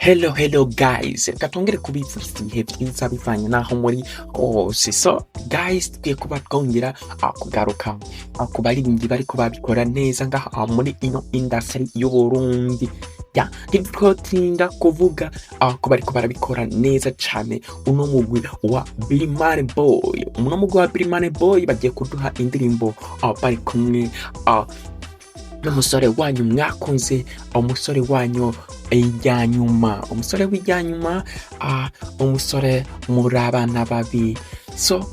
Hello guys, reka twongere kubifuriza ibihe byiza bivanye naho muri hose. So guys, tugiye kuba twongera kugaruka ku baririmbyi bariko babikora neza ngaha muri ino industry y'Uburundi. Ntitwotinda kuvuga ko bariko barabikora neza cane. Uno mugwi wa Birimane Boy bagiye kuduha indirimbo bari kumwe n'umusore wanyu mwakunze, umusore wanyu ijyanyuma, umusore w'ijyanyuma, umusore muri abana babi. So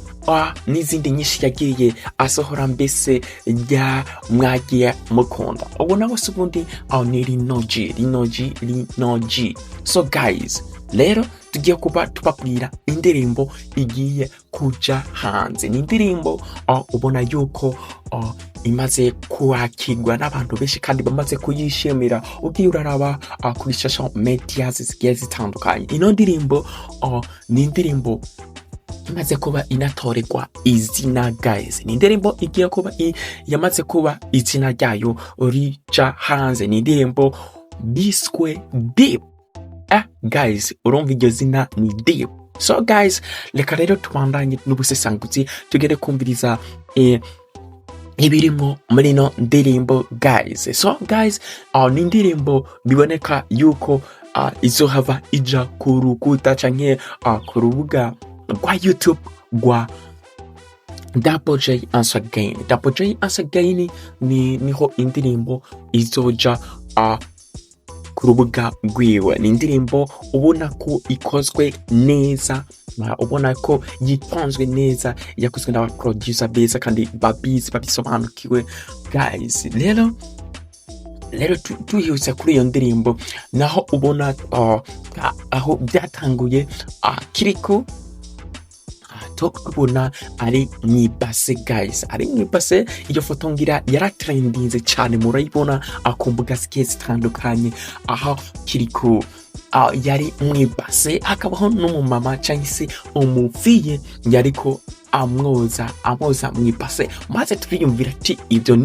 n'izindi nyinshi yagiye asohora, mbese rya mwagiye mukunda. Ubu nawe se ubundi ni LinoG. So guys, rero tugiye kuba tubabwira indirimbo igiye kuja hanze. Ni indirimbo ubona yuko imaze kwakirwa n'abantu benshi kandi bamaze kuyishimira. Ugiye uraraba kuri social media zigiye zitandukanye. Ino ndirimbo ni indirimbo imaze kuba inatorerwa izina guys. Ni indirimbo igiye kuba yamaze kuba izina ryayo rija hanze. Ni indirimbo biswe Deep. Guys, urumva iryo zina ni Deep. So guys, reka rero tubandanye n'ubusesanguzi tugere kumviriza ibirimo muri ino ndirimbo guys. So guys, ni indirimbo biboneka yuko izohava ija ku rukuta canke ku rubuga rwa YouTube rwa Double J Answer Again. Niho indirimbo izoja ku rubuga rwiwe. Ni indirimbo ubona ko ikozwe neza, ubona ko yipanzwe neza, yakozwe n'aba producer beza kandi babisobanukiwe guys. Rero tuyihuse kuri iyo ndirimbo, naho ubona aho byatanguye kirikou tubona ari mwibase guys, ari mwibase. Iyo foto ngira yaratrendinze cyane, murayibona ku mbuga zigiye zitandukanye, aho kirikou yari mwibase, hakabaho n'umumama cyangwa se umufiye yariko amwoza mwibase. Maze turiyumvira ati ibyo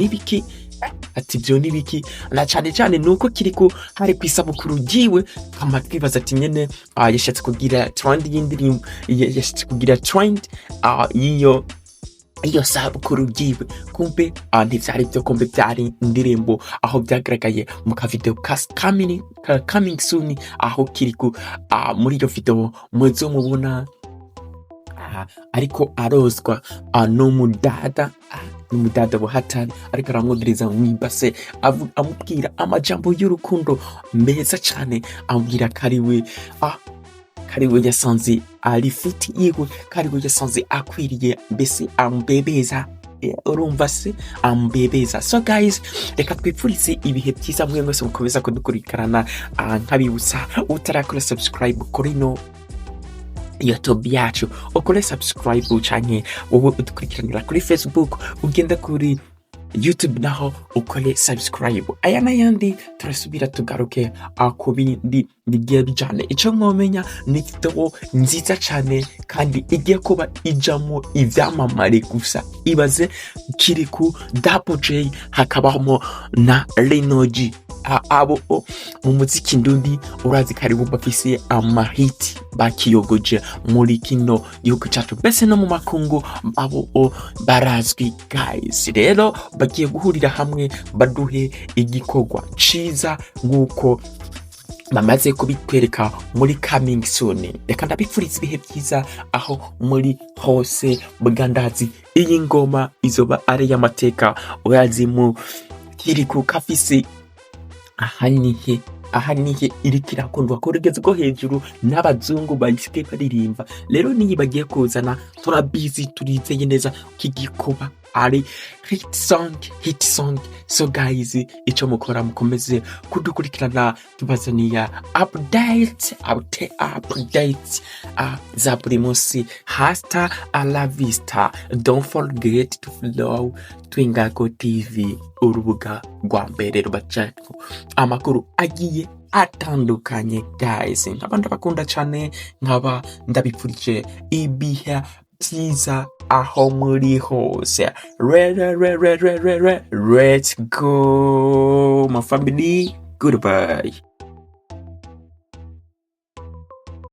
nibiki, na cyane nuko kirikou hari kwisabukuru ryiwe, kama twibaza ati nyene yashatse kugira trend y'indirimbo, yashatse kugira trend iyo sabukuru ryiwe. Kumbe ntivyari byo, kumbe byari indirimbo aho byagaragaye mu ka video coming soon, aho kirikou muri iyo video muzo mubona ariko arozwa n'umudada buhatari, ariko aramwogereza mwibase, amubwira amajambo y'urukundo meza cyane, amubwira kariwe yasanze ari fiti yiwe, kariwe yasanze akwiriye, mbese ambebeza. Urumva se, ambebeza. So guys, reka twipfurize ibihe byiza mwe mwese mukomeza kudukurikirana. Nkabibutsa utarakora subscribe kuri no YouTube yacu, ukore subscribe canke wowe udukurikiranira kuri Facebook, ugenda kuri YouTube naho ukore subscribe. Aya n'ayandi turasubira tugaruke ku bindi bigiye bijane. Ico mwomenya ni video nziza cane kandi igiye kuba ijamo ivyamamare gusa. Ibaze kirikou, Double J, hakabamo na LinoG. Abo mu muziki ndundi urazi karibu bafise amahiti bakiyogoje muri kino gihugu cyacu, mbese no mu makungu abo barazwi guys. Rero bagiye guhurira hamwe baduhe igikorwa ciza nk'uko bamaze kubitwereka muri coming soon. Reka ndabipfuriza ibihe byiza aho muri hose. Bwandazi iyi ngoma izoba ari y'amateka. Urazi mu kirikou kafise ahanihe iriko irakundwa ku rugezi rwo hejuru, n'abazungu bayisigaye baririmba. Rero niyi bagiye kuzana, turabizi, turizeye neza kigikuba ari hit song. So guys, ico mukora mukomeze kudukurikirana, tubazaniya updates za buri munsi. Hasta a la vista. Don't forget to follow Twingago TV, urubuga rwa mbere rubacako amakuru agiye atandukanye guys. Nkaba ndabakunda cyane, nkaba ndabipfurije ibihe byiza aho muri hose. Let's go my family. Goodbye.